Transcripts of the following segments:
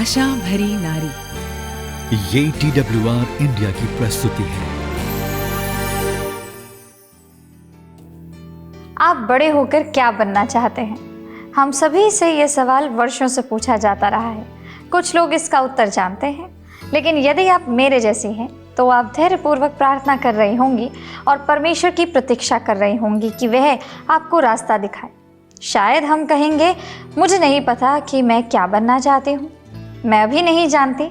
आशा भरी नारी। ये TWR इंडिया की प्रस्तुति है। आप बड़े होकर क्या बनना चाहते हैं? हम सभी से ये सवाल वर्षों से पूछा जाता रहा है। कुछ लोग इसका उत्तर जानते हैं, लेकिन यदि आप मेरे जैसी हैं तो आप धैर्यपूर्वक प्रार्थना कर रही होंगी और परमेश्वर की प्रतीक्षा कर रही होंगी कि वह आपको रास्ता दिखाए। शायद हम कहेंगे, मुझे नहीं पता कि मैं क्या बनना चाहती हूँ, मैं भी नहीं जानती।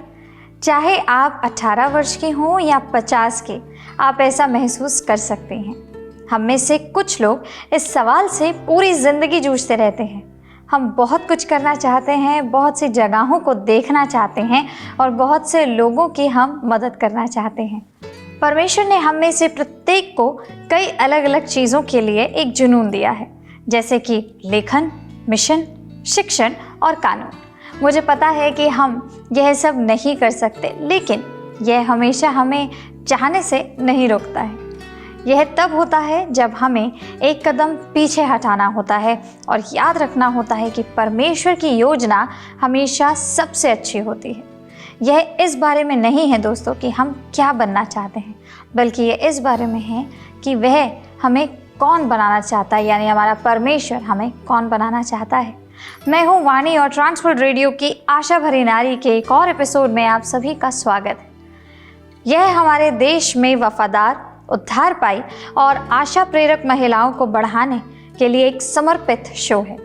चाहे आप 18 वर्ष के हों या 50 के, आप ऐसा महसूस कर सकते हैं। हम में से कुछ लोग इस सवाल से पूरी ज़िंदगी जूझते रहते हैं। हम बहुत कुछ करना चाहते हैं, बहुत सी जगहों को देखना चाहते हैं और बहुत से लोगों की हम मदद करना चाहते हैं। परमेश्वर ने हम में से प्रत्येक को कई अलग अलग चीज़ों के लिए एक जुनून दिया है, जैसे कि लेखन, मिशन, शिक्षण और कानून। मुझे पता है कि हम यह सब नहीं कर सकते, लेकिन यह हमेशा हमें चाहने से नहीं रोकता है। यह तब होता है जब हमें एक कदम पीछे हटाना होता है और याद रखना होता है कि परमेश्वर की योजना हमेशा सबसे अच्छी होती है। यह इस बारे में नहीं है दोस्तों कि हम क्या बनना चाहते हैं, बल्कि यह इस बारे में है कि वह हमें कौन बनाना चाहता है, यानी हमारा परमेश्वर हमें कौन बनाना चाहता है। मैं हूँ वाणी और ट्रांसवर्ल्ड रेडियो की आशा भरी नारी के एक और एपिसोड में आप सभी का स्वागत है। यह हमारे देश में वफादार, उद्धार पाई और आशा प्रेरक महिलाओं को बढ़ाने के लिए एक समर्पित शो है।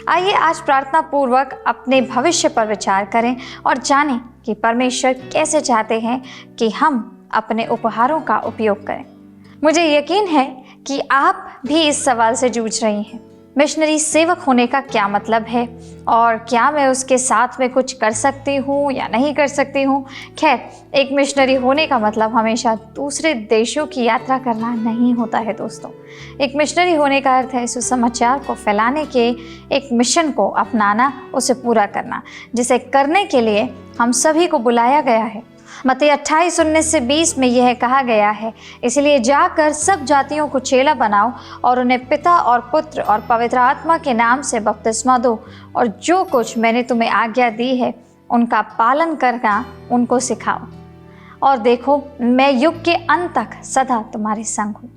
आइए आज प्रार्थना पूर्वक अपने भविष्य पर विचार करें और जानें कि परमेश्वर कैसे चाहते हैं कि हम अपने उपहारों का उपयोग करें। मुझे यकीन है कि आप भी इस सवाल से जूझ रही हैं, मिशनरी सेवक होने का क्या मतलब है और क्या मैं उसके साथ में कुछ कर सकती हूँ या नहीं कर सकती हूँ। खैर, एक मिशनरी होने का मतलब हमेशा दूसरे देशों की यात्रा करना नहीं होता है दोस्तों। एक मिशनरी होने का अर्थ है सुसमाचार को फैलाने के एक मिशन को अपनाना, उसे पूरा करना, जिसे करने के लिए हम सभी को बुलाया गया है। मत्ती 28:19-20 में यह कहा गया है, इसलिए जाकर सब जातियों को चेला बनाओ और उन्हें पिता और पुत्र और पवित्र आत्मा के नाम से बपतिस्मा दो, और जो कुछ मैंने तुम्हें आज्ञा दी है उनका पालन करना उनको सिखाओ, और देखो मैं युग के अंत तक सदा तुम्हारे संग हूँ।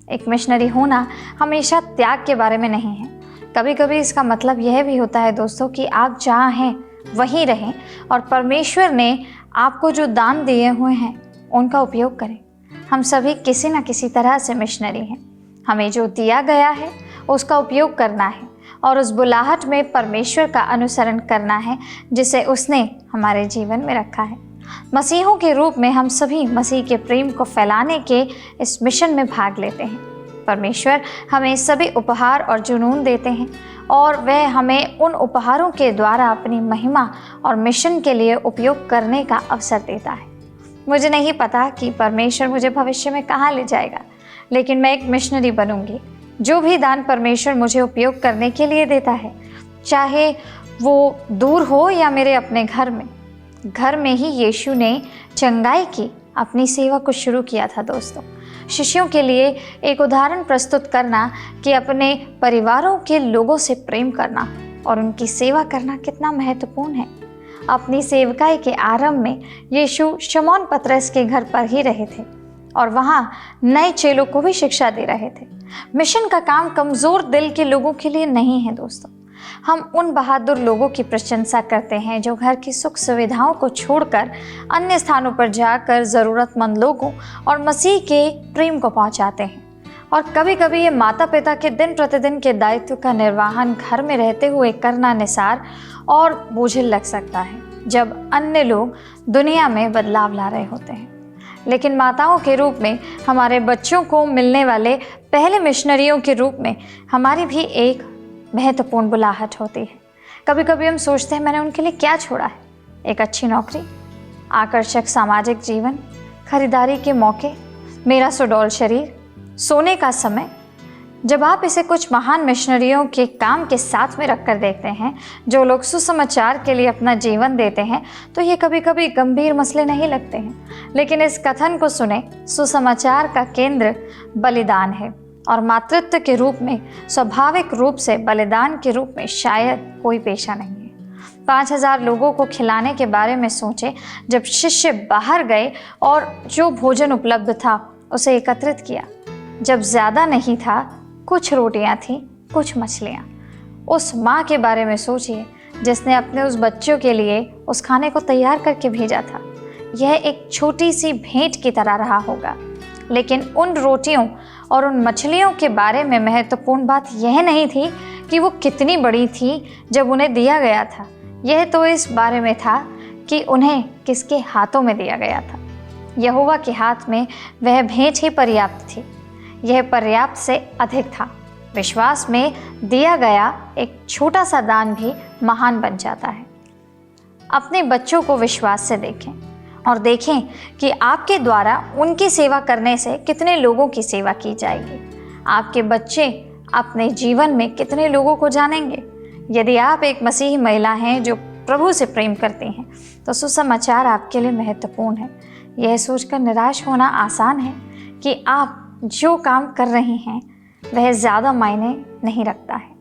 एक मिशनरी होना हमेशा त्याग के बारे में नहीं है। कभी कभी इसका मतलब यह भी होता है दोस्तों कि आप जहाँ हैं वहीं रहें और परमेश्वर ने आपको जो दान दिए हुए हैं उनका उपयोग करें। हम सभी किसी न किसी तरह से मिशनरी हैं। हमें जो दिया गया है उसका उपयोग करना है और उस बुलाहट में परमेश्वर का अनुसरण करना है जिसे उसने हमारे जीवन में रखा है। मसीहों के रूप में हम सभी मसीह के प्रेम को फैलाने के इस मिशन में भाग लेते हैं। परमेश्वर हमें सभी उपहार और जुनून देते हैं और वह हमें उन उपहारों के द्वारा अपनी महिमा और मिशन के लिए उपयोग करने का अवसर देता है। मुझे नहीं पता कि परमेश्वर मुझे भविष्य में कहाँ ले जाएगा, लेकिन मैं एक मिशनरी बनूंगी। जो भी दान परमेश्वर मुझे उपयोग करने के लिए देता है, चाहे वो दूर हो या मेरे अपने घर में ही यीशु ने चंगाई की अपनी सेवा को शुरू किया था दोस्तों। शिष्यों के लिए एक उदाहरण प्रस्तुत करना कि अपने परिवारों के लोगों से प्रेम करना और उनकी सेवा करना कितना महत्वपूर्ण है। अपनी सेवकाई के आरंभ में यीशु शमौन पतरस के घर पर ही रहे थे और वहाँ नए चेलों को भी शिक्षा दे रहे थे। मिशन का काम कमज़ोर दिल के लोगों के लिए नहीं है दोस्तों। हम उन बहादुर लोगों की प्रशंसा करते हैं जो घर की सुख सुविधाओं को छोड़कर अन्य स्थानों पर जाकर ज़रूरतमंद लोगों और मसीह के प्रेम को पहुंचाते हैं। और कभी कभी ये माता पिता के दिन प्रतिदिन के दायित्व का निर्वहन घर में रहते हुए करना निसार और बोझिल लग सकता है जब अन्य लोग दुनिया में बदलाव ला रहे होते हैं। लेकिन माताओं के रूप में हमारे बच्चों को मिलने वाले पहले मिशनरियों के रूप में हमारी भी एक महत्वपूर्ण बुलाहट होती है। कभी कभी हम सोचते हैं, मैंने उनके लिए क्या छोड़ा है? एक अच्छी नौकरी, आकर्षक सामाजिक जीवन, खरीदारी के मौके, मेरा सुडौल शरीर, सोने का समय। जब आप इसे कुछ महान मिशनरियों के काम के साथ में रखकर देखते हैं, जो लोग सुसमाचार के लिए अपना जीवन देते हैं, तो ये कभी कभी गंभीर मसले नहीं लगते हैं। लेकिन इस कथन को सुने, सुसमाचार का केंद्र बलिदान है और मातृत्व के रूप में, स्वाभाविक रूप से बलिदान के रूप में शायद कोई पेशा नहीं है। 5,000 लोगों को खिलाने के बारे में सोचे जब शिष्य बाहर गए और जो भोजन उपलब्ध था उसे एकत्रित किया। जब ज़्यादा नहीं था, कुछ रोटियां थीं, कुछ मछलियां। उस माँ के बारे में सोचिए जिसने अपने उस बच्चों के लिए उस खाने को तैयार करके भेजा था। यह एक छोटी सी भेंट की तरह रहा होगा, लेकिन उन रोटियों और उन मछलियों के बारे में महत्वपूर्ण बात यह नहीं थी कि वो कितनी बड़ी थी जब उन्हें दिया गया था। यह तो इस बारे में था कि उन्हें किसके हाथों में दिया गया था। यहोवा के हाथ में वह भेंट ही पर्याप्त थी। यह पर्याप्त से अधिक था। विश्वास में दिया गया एक छोटा सा दान भी महान बन जाता है। अपने बच्चों को विश्वास से देखें और देखें कि आपके द्वारा उनकी सेवा करने से कितने लोगों की सेवा की जाएगी। आपके बच्चे अपने जीवन में कितने लोगों को जानेंगे। यदि आप एक मसीही महिला हैं जो प्रभु से प्रेम करती हैं तो सुसमाचार आपके लिए महत्वपूर्ण है। यह सोचकर निराश होना आसान है कि आप जो काम कर रही हैं वह ज़्यादा मायने नहीं रखता है।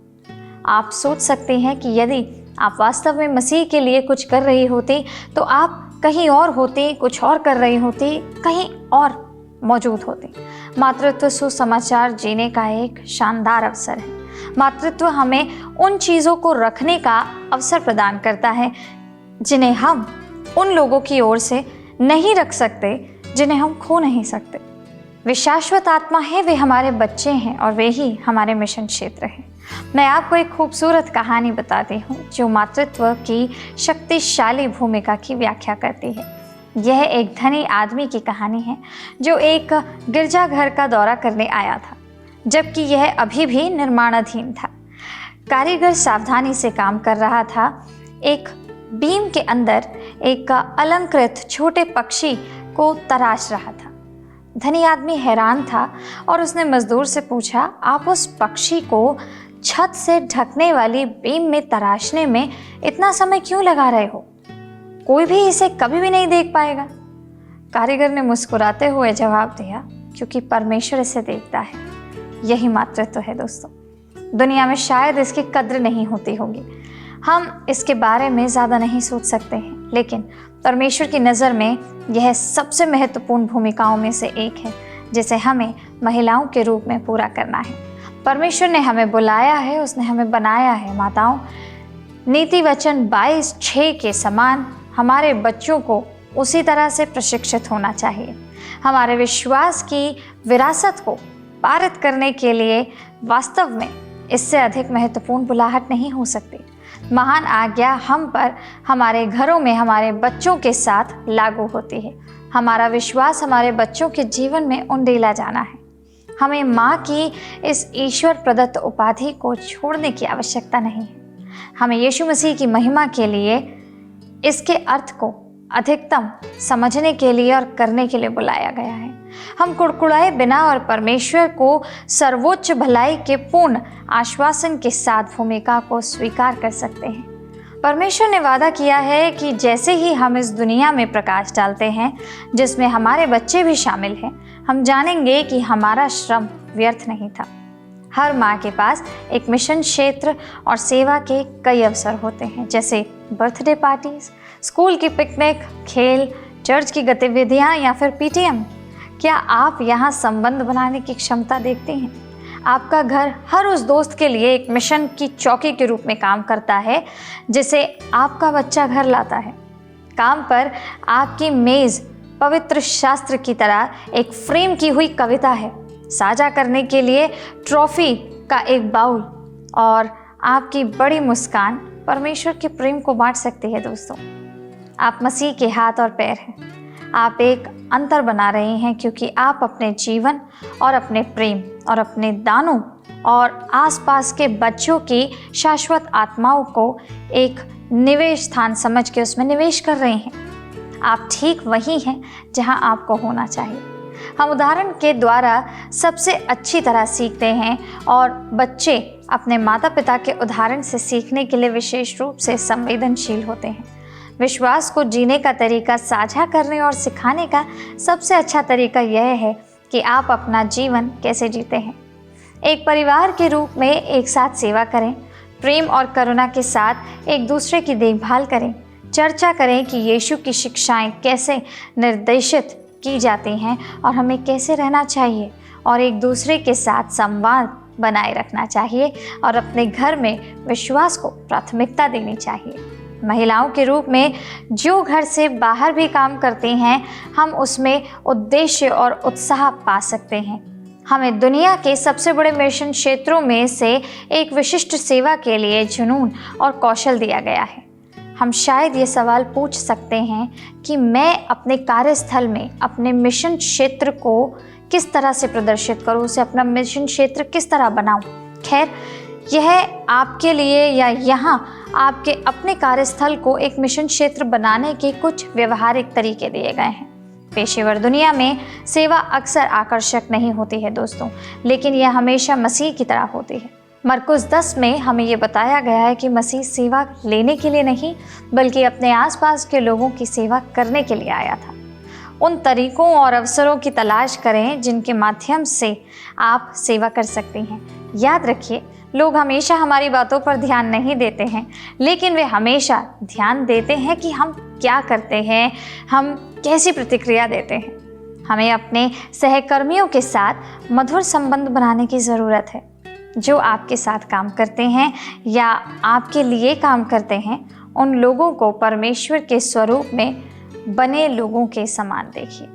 आप सोच सकते हैं कि यदि आप वास्तव में मसीह के लिए कुछ कर रही होती तो आप कहीं और होती, कुछ और कर रही होती, कहीं और मौजूद होती। मातृत्व सुसमाचार जीने का एक शानदार अवसर है। मातृत्व हमें उन चीज़ों को रखने का अवसर प्रदान करता है जिन्हें हम उन लोगों की ओर से नहीं रख सकते जिन्हें हम खो नहीं सकते। वे शाश्वत आत्मा है, वे हमारे बच्चे हैं और वे ही हमारे मिशन क्षेत्र हैं। मैं आपको एक खूबसूरत कहानी बताती हूँ जो मातृत्व की शक्तिशाली भूमिका की व्याख्या करती है। यह एक धनी आदमी की कहानी है जो एक गिरजाघर का दौरा करने आया था, जबकि यह अभी भी निर्माणाधीन था। कारीगर सावधानी से काम कर रहा था। एक बीम के अंदर एक अलंकृत छोटे पक्षी को तराश रहा था। धनी आदमी हैरान था और उसने मजदूर से पूछा, आप उस पक्षी को छत से ढकने वाली बीम में तराशने में इतना समय क्यों लगा रहे हो? कोई भी इसे कभी भी नहीं देख पाएगा। कारीगर ने मुस्कुराते हुए जवाब दिया, क्योंकि परमेश्वर इसे देखता है। यही मातृत्व है दोस्तों। दुनिया में शायद इसकी कद्र नहीं होती होगी, हम इसके बारे में ज़्यादा नहीं सोच सकते हैं, लेकिन परमेश्वर की नज़र में यह सबसे महत्वपूर्ण भूमिकाओं में से एक है जिसे हमें महिलाओं के रूप में पूरा करना है। परमेश्वर ने हमें बुलाया है, उसने हमें बनाया है। माताओं, नीति वचन 22:6 के समान हमारे बच्चों को उसी तरह से प्रशिक्षित होना चाहिए। हमारे विश्वास की विरासत को पारित करने के लिए वास्तव में इससे अधिक महत्वपूर्ण बुलाहट नहीं हो सकती। महान आज्ञा हम पर हमारे घरों में हमारे बच्चों के साथ लागू होती है। हमारा विश्वास हमारे बच्चों के जीवन में उंडेला जाना है। हमें माँ की इस ईश्वर प्रदत्त उपाधि को छोड़ने की आवश्यकता नहीं है। हमें यीशु मसीह की महिमा के लिए इसके अर्थ को अधिकतम समझने के लिए और करने के लिए बुलाया गया है। हम कुड़कुड़ाए बिना और परमेश्वर को सर्वोच्च भलाई के पूर्ण आश्वासन के साथ भूमिका को स्वीकार कर सकते हैं। परमेश्वर ने वादा किया है कि जैसे ही हम इस दुनिया में प्रकाश डालते हैं जिसमें हमारे बच्चे भी शामिल हैं, हम जानेंगे कि हमारा श्रम व्यर्थ नहीं था। हर माँ के पास एक मिशन क्षेत्र और सेवा के कई अवसर होते हैं, जैसे बर्थडे पार्टीज, स्कूल की पिकनिक, खेल, चर्च की गतिविधियाँ या फिर पीटीएम। क्या आप यहाँ संबंध बनाने की क्षमता देखते हैं? आपका घर हर उस दोस्त के लिए एक मिशन की चौकी के रूप में काम करता है जिसे आपका बच्चा घर लाता है। काम पर आपकी मेज़ पवित्र शास्त्र की तरह एक फ्रेम की हुई कविता है। साझा करने के लिए ट्रॉफी का एक बाउल और आपकी बड़ी मुस्कान परमेश्वर के प्रेम को बांट सकती है। दोस्तों, आप मसीह के हाथ और पैर हैं। आप एक अंतर बना रहे हैं क्योंकि आप अपने जीवन और अपने प्रेम और अपने दानों और आसपास के बच्चों की शाश्वत आत्माओं को एक निवेश स्थान समझ के उसमें निवेश कर रहे हैं। आप ठीक वही हैं जहां आपको होना चाहिए। हम उदाहरण के द्वारा सबसे अच्छी तरह सीखते हैं और बच्चे अपने माता पिता के उदाहरण से सीखने के लिए विशेष रूप से संवेदनशील होते हैं। विश्वास को जीने का तरीका साझा करने और सिखाने का सबसे अच्छा तरीका यह है कि आप अपना जीवन कैसे जीते हैं। एक परिवार के रूप में एक साथ सेवा करें, प्रेम और करुणा के साथ एक दूसरे की देखभाल करें। चर्चा करें कि यीशु की शिक्षाएं कैसे निर्देशित की जाती हैं और हमें कैसे रहना चाहिए, और एक दूसरे के साथ संवाद बनाए रखना चाहिए और अपने घर में विश्वास को प्राथमिकता देनी चाहिए। महिलाओं के रूप में जो घर से बाहर भी काम करती हैं, हम उसमें उद्देश्य और उत्साह पा सकते हैं। हमें दुनिया के सबसे बड़े मिशन क्षेत्रों में से एक विशिष्ट सेवा के लिए जुनून और कौशल दिया गया है। हम शायद ये सवाल पूछ सकते हैं कि मैं अपने कार्यस्थल में अपने मिशन क्षेत्र को किस तरह से प्रदर्शित करूं, उसे अपना मिशन क्षेत्र किस तरह बनाऊं। खैर, यह आपके लिए या यहाँ आपके अपने कार्यस्थल को एक मिशन क्षेत्र बनाने के कुछ व्यवहारिक तरीके दिए गए हैं। पेशेवर दुनिया में सेवा अक्सर आकर्षक नहीं होती है दोस्तों, लेकिन यह हमेशा मसीह की तरह होती है। मरकुस 10 में हमें ये बताया गया है कि मसीह सेवा लेने के लिए नहीं, बल्कि अपने आसपास के लोगों की सेवा करने के लिए आया था। उन तरीकों और अवसरों की तलाश करें जिनके माध्यम से आप सेवा कर सकती हैं। याद रखिए, लोग हमेशा हमारी बातों पर ध्यान नहीं देते हैं, लेकिन वे हमेशा ध्यान देते हैं कि हम क्या करते हैं, हम कैसी प्रतिक्रिया देते हैं। हमें अपने सहकर्मियों के साथ मधुर संबंध बनाने की ज़रूरत है। जो आपके साथ काम करते हैं या आपके लिए काम करते हैं, उन लोगों को परमेश्वर के स्वरूप में बने लोगों के समान देखिए।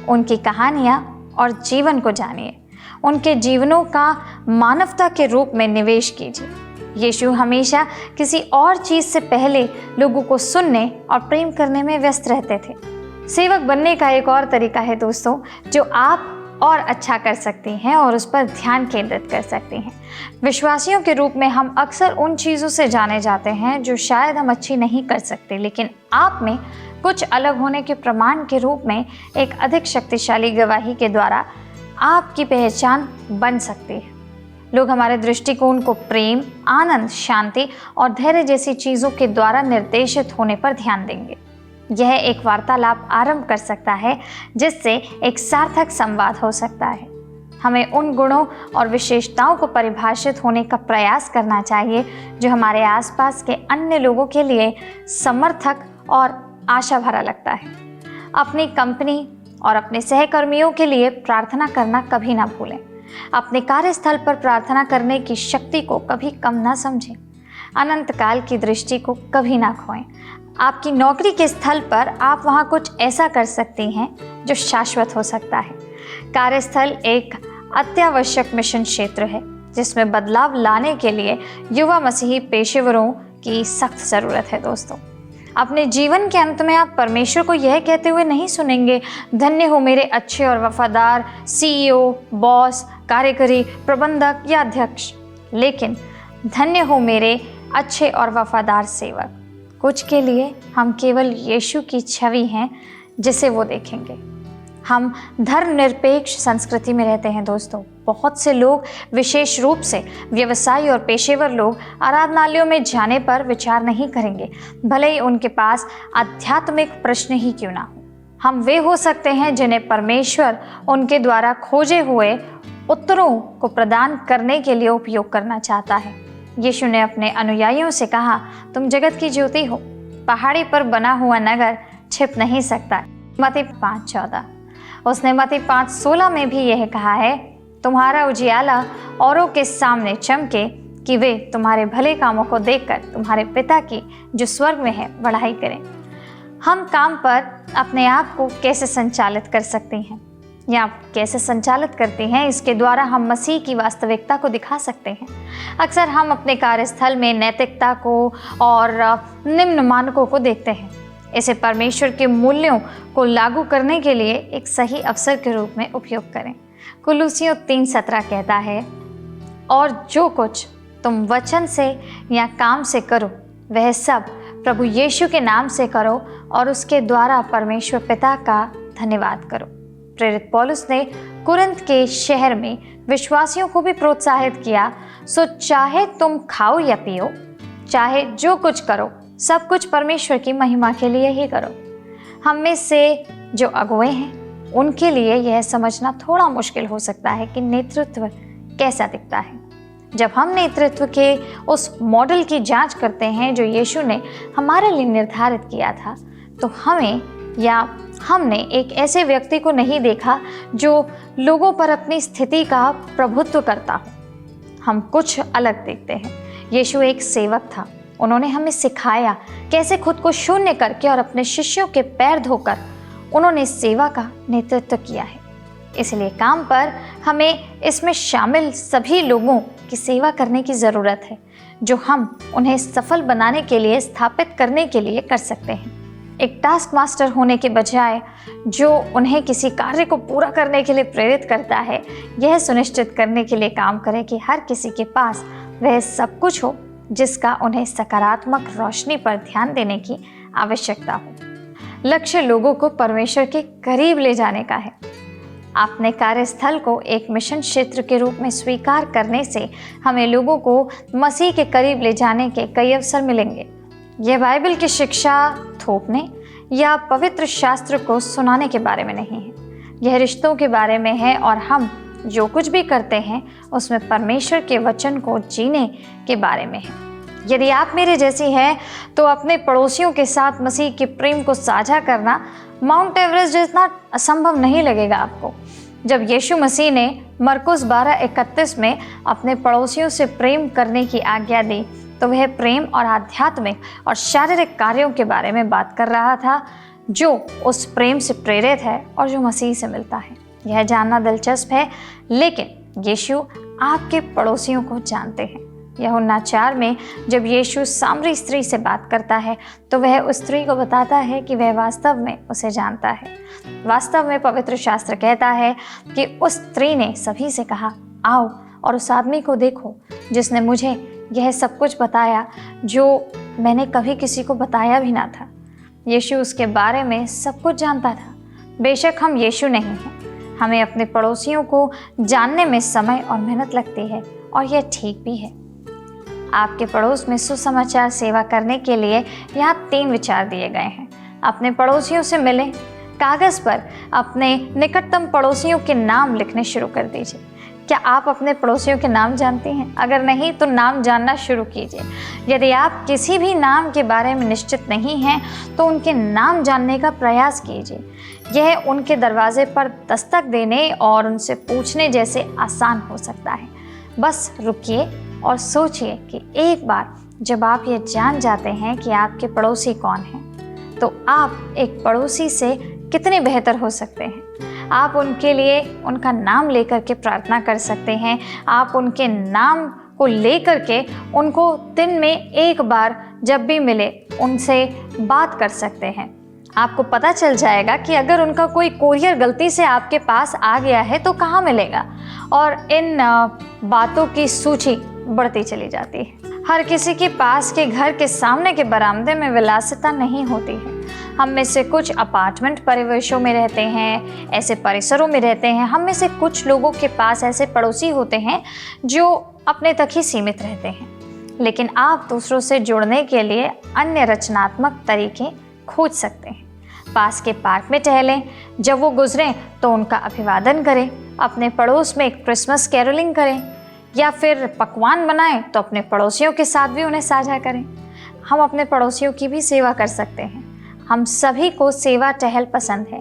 उनकी कहानियाँ और जीवन को जानिए। उनके जीवनों का मानवता के रूप में निवेश कीजिए। यीशु हमेशा किसी और चीज़ से पहले लोगों को सुनने और प्रेम करने में व्यस्त रहते थे। सेवक बनने का एक और तरीका है दोस्तों, जो आप और अच्छा कर सकती हैं और उस पर ध्यान केंद्रित कर सकती हैं। विश्वासियों के रूप में हम अक्सर उन चीज़ों से जाने जाते हैं जो शायद हम अच्छी नहीं कर सकते, लेकिन आप में कुछ अलग होने के प्रमाण के रूप में एक अधिक शक्तिशाली गवाही के द्वारा आपकी पहचान बन सकती है। लोग हमारे दृष्टिकोण को प्रेम, आनंद, शांति और धैर्य जैसी चीज़ों के द्वारा निर्देशित होने पर ध्यान देंगे। यह एक वार्तालाप आरंभ कर सकता है जिससे एक सार्थक संवाद हो सकता है। हमें उन गुणों और विशेषताओं को परिभाषित होने का प्रयास करना चाहिए जो हमारे आसपास के अन्य लोगों के लिए समर्थक और आशा भरा लगता है। अपनी कंपनी और अपने सहकर्मियों के लिए प्रार्थना करना कभी ना भूलें। अपने कार्यस्थल पर प्रार्थना करने की शक्ति को कभी कम ना समझें। अनंत काल की दृष्टि को कभी ना खोएं। आपकी नौकरी के स्थल पर आप वहाँ कुछ ऐसा कर सकती हैं जो शाश्वत हो सकता है। कार्यस्थल एक अत्यावश्यक मिशन क्षेत्र है जिसमें बदलाव लाने के लिए युवा मसीही पेशेवरों की सख्त ज़रूरत है दोस्तों। अपने जीवन के अंत में आप परमेश्वर को यह कहते हुए नहीं सुनेंगे, धन्य हो मेरे अच्छे और वफादार सीईओ, बॉस, कार्यकारी प्रबंधक या अध्यक्ष, लेकिन धन्य हो मेरे अच्छे और वफादार सेवक। कुछ के लिए हम केवल यीशु की छवि हैं जिसे वो देखेंगे। हम धर्मनिरपेक्ष संस्कृति में रहते हैं दोस्तों। बहुत से लोग, विशेष रूप से व्यवसायी और पेशेवर लोग, आराधनालयों में जाने पर विचार नहीं करेंगे, भले ही उनके पास आध्यात्मिक प्रश्न ही क्यों ना हो। हम वे हो सकते हैं जिन्हें परमेश्वर उनके द्वारा खोजे हुए उत्तरों को प्रदान करने के लिए उपयोग करना चाहता है। यीशु ने अपने अनुयायियों से कहा, तुम जगत की ज्योति हो। पहाड़ी पर बना हुआ नगर छिप नहीं सकता। मत्ती 5:14। उसने मत्ती 5:16 में भी यह कहा है, तुम्हारा उजियाला औरों के सामने चमके कि वे तुम्हारे भले कामों को देखकर तुम्हारे पिता की जो स्वर्ग में है बढ़ाई करें। हम काम पर अपने आप को कैसे संचालित कर सकती हैं या कैसे संचालित करती हैं, इसके द्वारा हम मसीह की वास्तविकता को दिखा सकते हैं। अक्सर हम अपने कार्यस्थल में नैतिकता को और निम्न मानकों को देखते हैं। इसे परमेश्वर के मूल्यों को लागू करने के लिए एक सही अवसर के रूप में उपयोग करें। कुलुसियों 3:17 कहता है, और जो कुछ तुम वचन से या काम से करो वह सब प्रभु यीशु के नाम से करो और उसके द्वारा परमेश्वर पिता का धन्यवाद करो। प्रेरित पौलुस ने कुरिन्थ के शहर में विश्वासियों को भी प्रोत्साहित किया, सो चाहे तुम खाओ या पियो, चाहे जो कुछ करो, सब कुछ परमेश्वर की महिमा के लिए ही करो। हम में से जो अगुवे हैं उनके लिए यह समझना थोड़ा मुश्किल हो सकता है कि नेतृत्व कैसा दिखता है। जब हम नेतृत्व के उस मॉडल की जांच करते हैं जो यीशु ने हमारे लिए निर्धारित किया था, तो हमने एक ऐसे व्यक्ति को नहीं देखा जो लोगों पर अपनी स्थिति का प्रभुत्व करता हो। हम कुछ अलग देखते हैं। यीशु एक सेवक था। उन्होंने हमें सिखाया कैसे खुद को शून्य करके और अपने शिष्यों के पैर धोकर उन्होंने सेवा का नेतृत्व किया है। इसलिए काम पर हमें इसमें शामिल सभी लोगों की सेवा करने की ज़रूरत है, जो हम उन्हें सफल बनाने के लिए, स्थापित करने के लिए कर सकते हैं। एक टास्क मास्टर होने के बजाय जो उन्हें किसी कार्य को पूरा करने के लिए प्रेरित करता है, यह सुनिश्चित करने के लिए काम करे कि हर किसी के पास वह सब कुछ हो जिसका उन्हें सकारात्मक रोशनी पर ध्यान देने की आवश्यकता हो। लक्ष्य लोगों को परमेश्वर के करीब ले जाने का है। अपने कार्यस्थल को एक मिशन क्षेत्र के रूप में स्वीकार करने से हमें लोगों को मसीह के करीब ले जाने के कई अवसर मिलेंगे। यह बाइबल की शिक्षा थोपने या पवित्र शास्त्र को सुनाने के बारे में नहीं है। यह रिश्तों के बारे में है और हम जो कुछ भी करते हैं उसमें परमेश्वर के वचन को जीने के बारे में है। यदि आप मेरे जैसी हैं तो अपने पड़ोसियों के साथ मसीह के प्रेम को साझा करना माउंट एवरेस्ट जितना असंभव नहीं लगेगा आपको। जब यीशु मसीह ने मरकुस 12:31 में अपने पड़ोसियों से प्रेम करने की आज्ञा दी, तो वह प्रेम और आध्यात्मिक और शारीरिक कार्यों के बारे में बात कर रहा था जो उस प्रेम से प्रेरित है और जो मसीह से मिलता है। यह जानना दिलचस्प है, लेकिन यीशु आपके पड़ोसियों को जानते हैं। यूहन्ना 4 में जब यीशु सामरी स्त्री से बात करता है तो वह उस स्त्री को बताता है कि वह वास्तव में उसे जानता है। वास्तव में पवित्र शास्त्र कहता है कि उस स्त्री ने सभी से कहा, आओ और उस आदमी को देखो जिसने मुझे यह सब कुछ बताया जो मैंने कभी किसी को बताया भी ना था। यीशु उसके बारे में सब कुछ जानता था। बेशक हम यीशु नहीं हैं, हमें अपने पड़ोसियों को जानने में समय और मेहनत लगती है और यह ठीक भी है। आपके पड़ोस में सुसमाचार सेवा करने के लिए यहाँ 3 विचार दिए गए हैं। अपने पड़ोसियों से मिलें। कागज़ पर अपने निकटतम पड़ोसियों के नाम लिखने शुरू कर दीजिए। क्या आप अपने पड़ोसियों के नाम जानते हैं? अगर नहीं तो नाम जानना शुरू कीजिए। यदि आप किसी भी नाम के बारे में निश्चित नहीं हैं तो उनके नाम जानने का प्रयास कीजिए। यह उनके दरवाजे पर दस्तक देने और उनसे पूछने जैसे आसान हो सकता है। बस रुकिए और सोचिए कि एक बार जब आप ये जान जाते हैं कि आपके पड़ोसी कौन हैं, तो आप एक पड़ोसी से कितने बेहतर हो सकते हैं। आप उनके लिए उनका नाम लेकर के प्रार्थना कर सकते हैं। आप उनके नाम को लेकर के उनको दिन में एक बार जब भी मिले उनसे बात कर सकते हैं। आपको पता चल जाएगा कि अगर उनका कोई कोरियर गलती से आपके पास आ गया है तो कहाँ मिलेगा, और इन बातों की सूची बढ़ती चली जाती है। हर किसी के पास के घर के सामने के बरामदे में विलासिता नहीं होती है। हम में से कुछ अपार्टमेंट परिवेशों में रहते हैं, ऐसे परिसरों में रहते हैं। हम में से कुछ लोगों के पास ऐसे पड़ोसी होते हैं जो अपने तक ही सीमित रहते हैं, लेकिन आप दूसरों से जुड़ने के लिए अन्य रचनात्मक तरीके खोज सकते हैं। पास के पार्क में टहलें, जब वो गुजरें तो उनका अभिवादन करें। अपने पड़ोस में क्रिसमस कैरोलिंग करें, या फिर पकवान बनाएं तो अपने पड़ोसियों के साथ भी उन्हें साझा करें। हम अपने पड़ोसियों की भी सेवा कर सकते हैं। हम सभी को सेवा टहल पसंद है।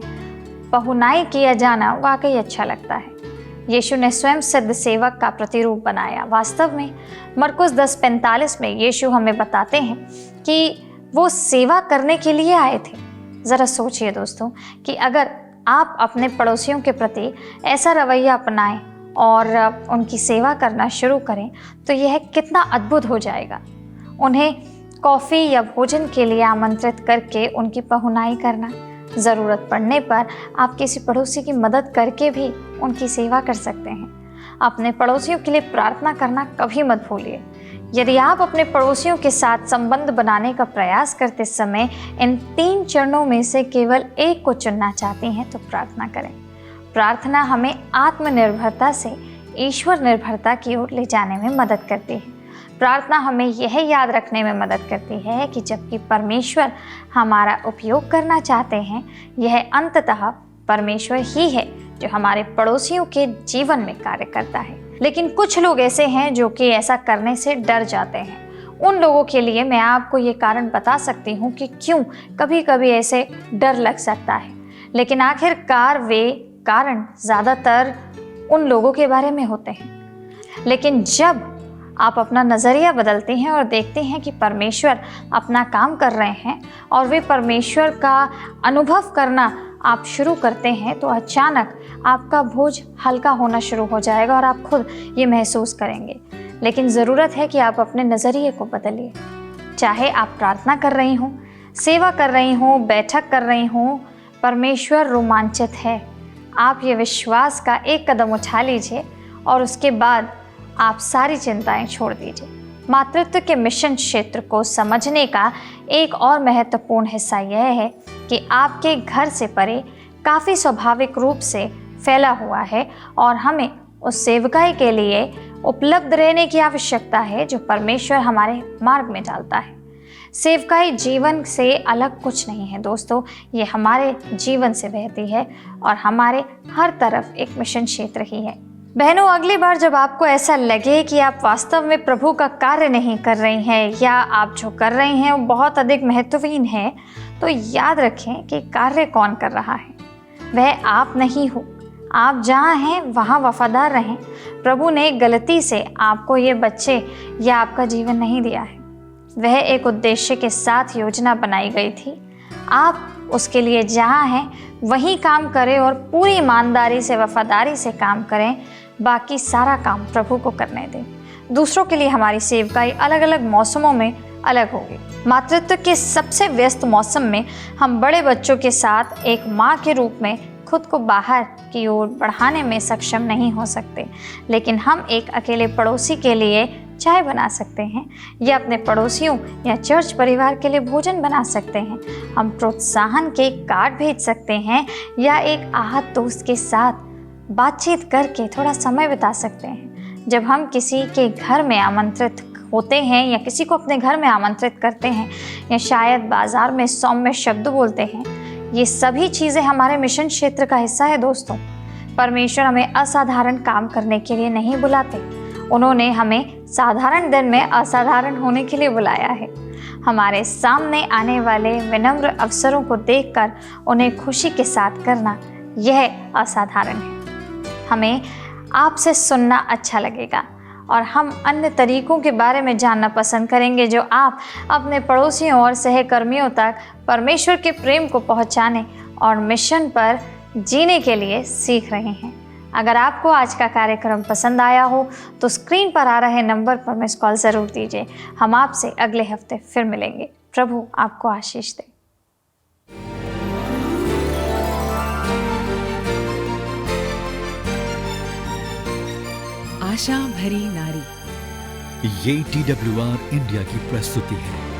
पहुनाई किया जाना वाकई अच्छा लगता है। यीशु ने स्वयं सिद्ध सेवक का प्रतिरूप बनाया। वास्तव में मरकुस 10:45 में यीशु हमें बताते हैं कि वो सेवा करने के लिए आए थे। ज़रा सोचिए दोस्तों कि अगर आप अपने पड़ोसियों के प्रति ऐसा रवैया अपनाएं और उनकी सेवा करना शुरू करें तो यह कितना अद्भुत हो जाएगा। उन्हें कॉफ़ी या भोजन के लिए आमंत्रित करके उनकी पहुनाई करना, ज़रूरत पड़ने पर आप किसी पड़ोसी की मदद करके भी उनकी सेवा कर सकते हैं। अपने पड़ोसियों के लिए प्रार्थना करना कभी मत भूलिए। यदि आप अपने पड़ोसियों के साथ संबंध बनाने का प्रयास करते समय इन 3 चरणों में से केवल एक को चुनना चाहती हैं तो प्रार्थना करें। प्रार्थना हमें आत्मनिर्भरता से ईश्वर निर्भरता की ओर ले जाने में मदद करती है। प्रार्थना हमें यह याद रखने में मदद करती है कि जबकि परमेश्वर हमारा उपयोग करना चाहते हैं, यह अंततः परमेश्वर ही है जो हमारे पड़ोसियों के जीवन में कार्य करता है। लेकिन कुछ लोग ऐसे हैं जो कि ऐसा करने से डर जाते हैं। उन लोगों के लिए मैं आपको ये कारण बता सकती हूँ कि क्यों कभी कभी ऐसे डर लग सकता है। लेकिन आखिरकार वे कारण ज़्यादातर उन लोगों के बारे में होते हैं। लेकिन जब आप अपना नज़रिया बदलते हैं और देखते हैं कि परमेश्वर अपना काम कर रहे हैं और वे परमेश्वर का अनुभव करना आप शुरू करते हैं, तो अचानक आपका बोझ हल्का होना शुरू हो जाएगा और आप खुद ये महसूस करेंगे। लेकिन ज़रूरत है कि आप अपने नज़रिए को बदलिए। चाहे आप प्रार्थना कर रही हों, सेवा कर रही हों, बैठक कर रही हों, परमेश्वर रोमांचित है। आप ये विश्वास का एक कदम उठा लीजिए और उसके बाद आप सारी चिंताएं छोड़ दीजिए। मातृत्व के मिशन क्षेत्र को समझने का एक और महत्वपूर्ण हिस्सा यह है कि आपके घर से परे काफ़ी स्वाभाविक रूप से फैला हुआ है और हमें उस सेवकाई के लिए उपलब्ध रहने की आवश्यकता है जो परमेश्वर हमारे मार्ग में डालता है। सेवकाई जीवन से अलग कुछ नहीं है दोस्तों, ये हमारे जीवन से बहती है और हमारे हर तरफ एक मिशन क्षेत्र ही है। बहनों, अगली बार जब आपको ऐसा लगे कि आप वास्तव में प्रभु का कार्य नहीं कर रही हैं या आप जो कर रही हैं वो बहुत अधिक महत्वहीन है, तो याद रखें कि कार्य कौन कर रहा है। वह आप नहीं हो। आप जहाँ हैं वहाँ वफादार रहें। प्रभु ने गलती से आपको ये बच्चे या आपका जीवन नहीं दिया है। वह एक उद्देश्य के साथ योजना बनाई गई थी। आप उसके लिए जहाँ हैं वहीं काम करें और पूरी ईमानदारी से, वफादारी से काम करें। बाकी सारा काम प्रभु को करने दें। दूसरों के लिए हमारी सेवकाई अलग अलग मौसमों में अलग होगी। मातृत्व के सबसे व्यस्त मौसम में हम बड़े बच्चों के साथ एक माँ के रूप में खुद को बाहर की ओर बढ़ाने में सक्षम नहीं हो सकते, लेकिन हम एक अकेले पड़ोसी के लिए चाय बना सकते हैं या अपने पड़ोसियों या चर्च परिवार के लिए भोजन बना सकते हैं। हम प्रोत्साहन के कार्ड भेज सकते हैं या एक आहत दोस्त के साथ बातचीत करके थोड़ा समय बिता सकते हैं। जब हम किसी के घर में आमंत्रित होते हैं या किसी को अपने घर में आमंत्रित करते हैं या शायद बाजार में सौम्य शब्द बोलते हैं, ये सभी चीज़ें हमारे मिशन क्षेत्र का हिस्सा है दोस्तों। परमेश्वर हमें असाधारण काम करने के लिए नहीं बुलाते, उन्होंने हमें साधारण दिन में असाधारण होने के लिए बुलाया है। हमारे सामने आने वाले विनम्र अवसरों को देखकर उन्हें खुशी के साथ करना, यह असाधारण है। हमें आपसे सुनना अच्छा लगेगा और हम अन्य तरीकों के बारे में जानना पसंद करेंगे जो आप अपने पड़ोसियों और सहकर्मियों तक परमेश्वर के प्रेम को पहुंचाने और मिशन पर जीने के लिए सीख रहे हैं। अगर आपको आज का कार्यक्रम पसंद आया हो तो स्क्रीन पर आ रहे नंबर पर मिस कॉल ज़रूर दीजिए। हम आपसे अगले हफ्ते फिर मिलेंगे। प्रभु आपको आशीष दे। आशा भरी नारी, ये TWR इंडिया की प्रस्तुति है।